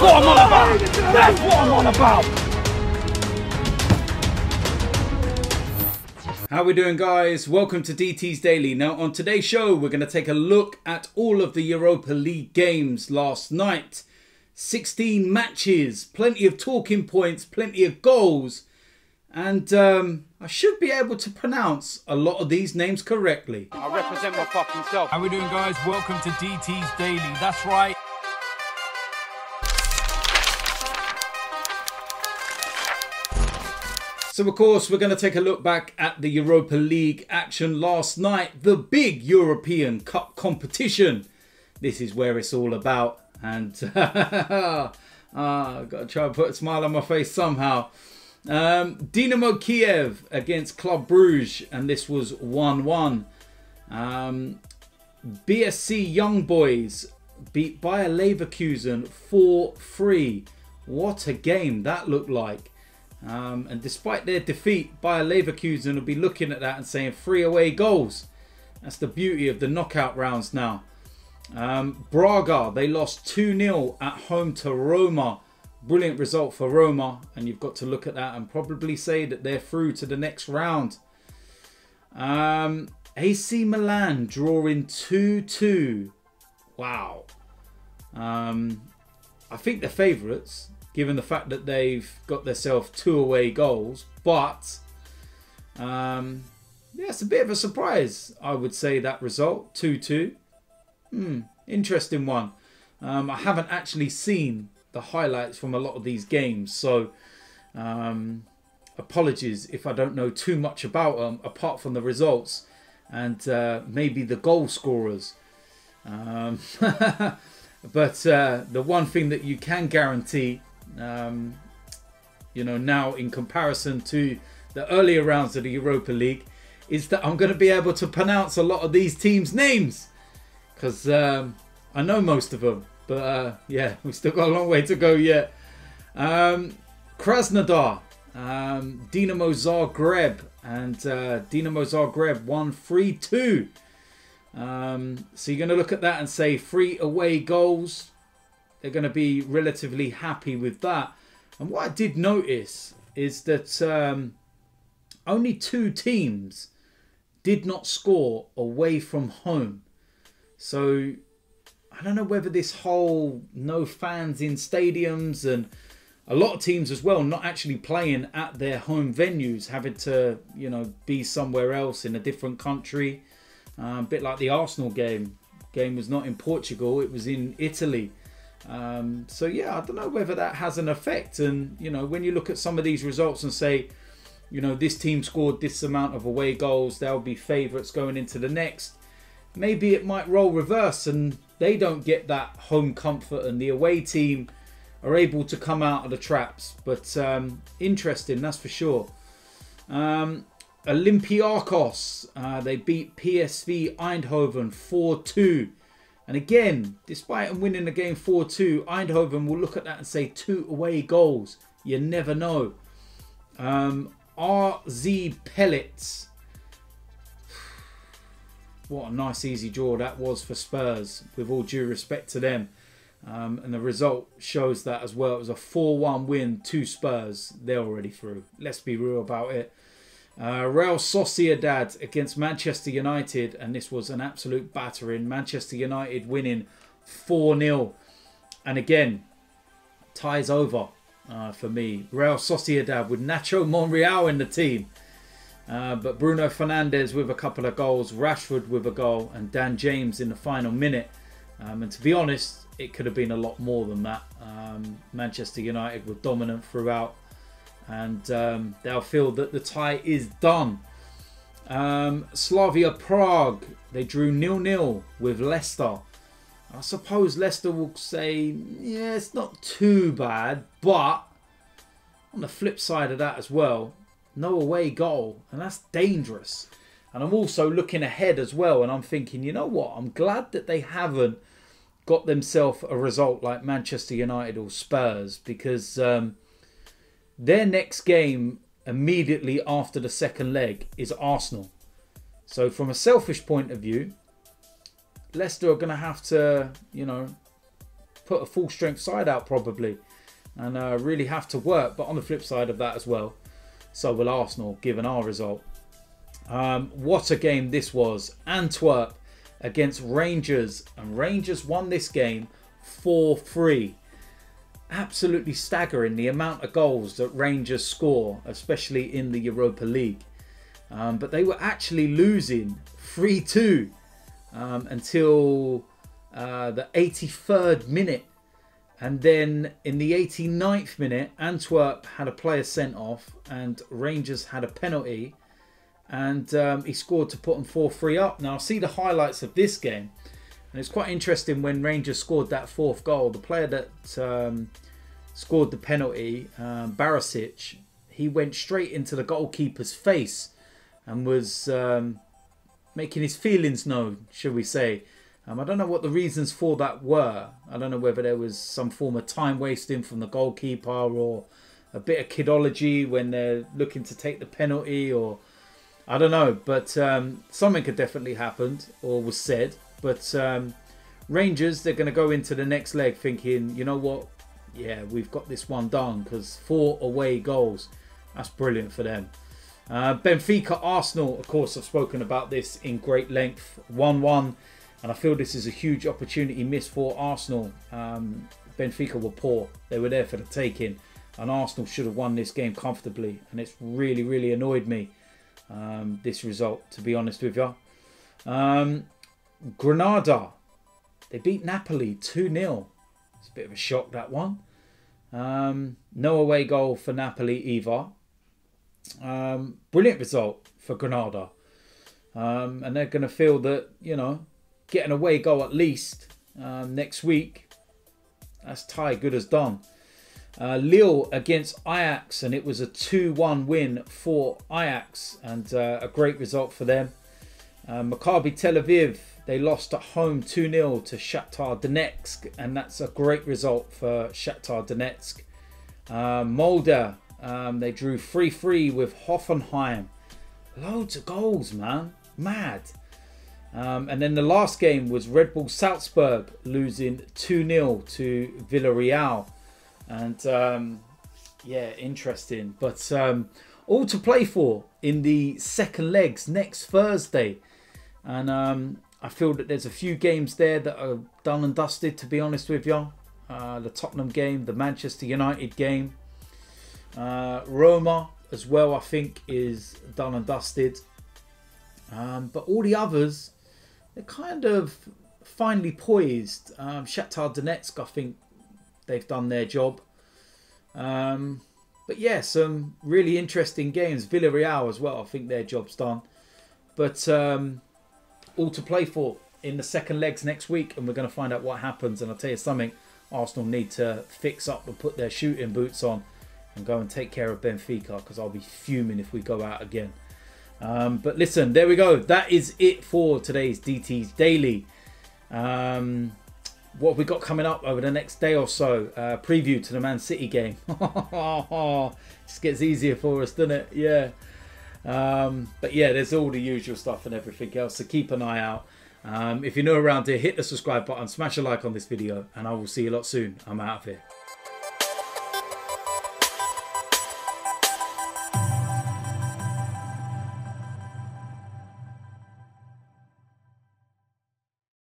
what I'm on about! That's what I'm on about! How we doing, guys? Welcome to DT's Daily. Now on today's show we're going to take a look at all of the Europa League games last night. 16 matches, plenty of talking points, plenty of goals, and I should be able to pronounce a lot of these names correctly. I represent my fucking self. How we doing, guys? Welcome to DT's Daily. That's right. So of course we're going to take a look back at the Europa League action last night, the big European Cup competition. This is where it's all about, and I've got to try and put a smile on my face somehow. Dynamo Kiev against Club Brugge, and this was 1-1. BSC Young Boys beat Bayer Leverkusen 4-3. What a game that looked like. And despite their defeat, Bayer Leverkusen will be looking at that and saying 3 away goals. That's the beauty of the knockout rounds now. Braga, they lost 2-0 at home to Roma. Brilliant result for Roma, and you've got to look at that and probably say that they're through to the next round. AC Milan drawing 2-2. Wow. I think they're favourites, given the fact that they've got themselves 2 away goals. But, yeah, it's a bit of a surprise, I would say, that result. 2-2. Interesting one. I haven't actually seen the highlights from a lot of these games. So, apologies if I don't know too much about them, apart from the results and maybe the goal scorers. But the one thing that you can guarantee, you know, now in comparison to the earlier rounds of the Europa League, is that I'm going to be able to pronounce a lot of these teams' names, because I know most of them, but yeah, we've still got a long way to go yet. Krasnodar, Dinamo Zagreb, and Dinamo Zagreb won 3-2. So you're going to look at that and say 3 away goals. They're going to be relatively happy with that. And what I did notice is that only 2 teams did not score away from home. So I don't know whether this whole no fans in stadiums, and a lot of teams as well not actually playing at their home venues, having to, you know, be somewhere else in a different country. A bit like the Arsenal game. Game was not in Portugal, it was in Italy. So yeah, I don't know whether that has an effect. And you know, when you look at some of these results and say, you know, this team scored this amount of away goals, they'll be favourites going into the next. Maybe it might roll reverse and they don't get that home comfort and the away team are able to come out of the traps. But interesting, that's for sure. Olympiacos, they beat PSV Eindhoven 4-2. And again, despite them winning the game 4-2, Eindhoven will look at that and say 2 away goals. You never know. RZ Pellets. What a nice easy draw that was for Spurs, with all due respect to them. And the result shows that as well. It was a 4-1 win to Spurs. They're already through. Let's be real about it. Real Sociedad against Manchester United, and this was an absolute battering. Manchester United winning 4-0, and again, ties over for me. Real Sociedad with Nacho Monreal in the team, but Bruno Fernandes with a couple of goals, Rashford with a goal, and Dan James in the final minute. And to be honest, it could have been a lot more than that. Manchester United were dominant throughout, and they'll feel that the tie is done. Slavia Prague, they drew 0-0 with Leicester. I suppose Leicester will say, yeah, it's not too bad, but on the flip side of that as well, no away goal, and that's dangerous. And I'm also looking ahead as well, and I'm thinking, you know what, I'm glad that they haven't got themselves a result like Manchester United or Spurs, because their next game immediately after the second leg is Arsenal. So from a selfish point of view, Leicester are going to have to, you know, put a full strength side out probably and really have to work. But on the flip side of that as well, so will Arsenal, given our result. What a game this was. Antwerp against Rangers, and Rangers won this game 4-3. Absolutely staggering the amount of goals that Rangers score, especially in the Europa League. But they were actually losing 3-2 until the 83rd minute. And then in the 89th minute, Antwerp had a player sent off and Rangers had a penalty. And he scored to put them 4-3 up. Now, I'll see the highlights of this game. And it's quite interesting when Rangers scored that fourth goal. The player that scored the penalty, Barisic, he went straight into the goalkeeper's face and was making his feelings known, shall we say. I don't know what the reasons for that were. I don't know whether there was some form of time wasting from the goalkeeper or a bit of kidology when they're looking to take the penalty, or I don't know. But something could definitely happened or was said. But Rangers, they're going to go into the next leg thinking, you know what? Yeah, we've got this one done, because 4 away goals. That's brilliant for them. Benfica, Arsenal, of course, I've spoken about this in great length. 1-1. And I feel this is a huge opportunity missed for Arsenal. Benfica were poor. They were there for the taking. And Arsenal should have won this game comfortably. And it's really, really annoyed me, this result, to be honest with you. Granada, they beat Napoli 2-0. It's a bit of a shock, that one. No away goal for Napoli either. Brilliant result for Granada. And they're going to feel that, you know, get an away goal at least next week. That's tie good as done. Lille against Ajax, and it was a 2-1 win for Ajax, and a great result for them. Maccabi Tel Aviv, they lost at home 2-0 to Shakhtar Donetsk, and that's a great result for Shakhtar Donetsk. Molde, they drew 3-3 with Hoffenheim. Loads of goals, man. Mad. And then the last game was Red Bull Salzburg losing 2-0 to Villarreal. And yeah, interesting. But all to play for in the second legs next Thursday. And I feel that there's a few games there that are done and dusted, to be honest with you. The Tottenham game, the Manchester United game. Roma as well, I think, is done and dusted. But all the others, they're kind of finely poised. Shakhtar Donetsk, I think they've done their job. But yeah, some really interesting games. Villarreal as well, I think their job's done. But all to play for in the second legs next week, and we're going to find out what happens. And I'll tell you something, Arsenal need to fix up and put their shooting boots on and go and take care of Benfica, because I'll be fuming if we go out again. But listen, there we go. That is it for today's DT's Daily. What have we got coming up over the next day or so? Preview to the Man City game. Just gets easier for us, doesn't it? Yeah. But yeah, there's all the usual stuff and everything else, so keep an eye out. If you're new around here, hit the subscribe button, smash a like on this video, and I will see you a lot soon. I'm out of here.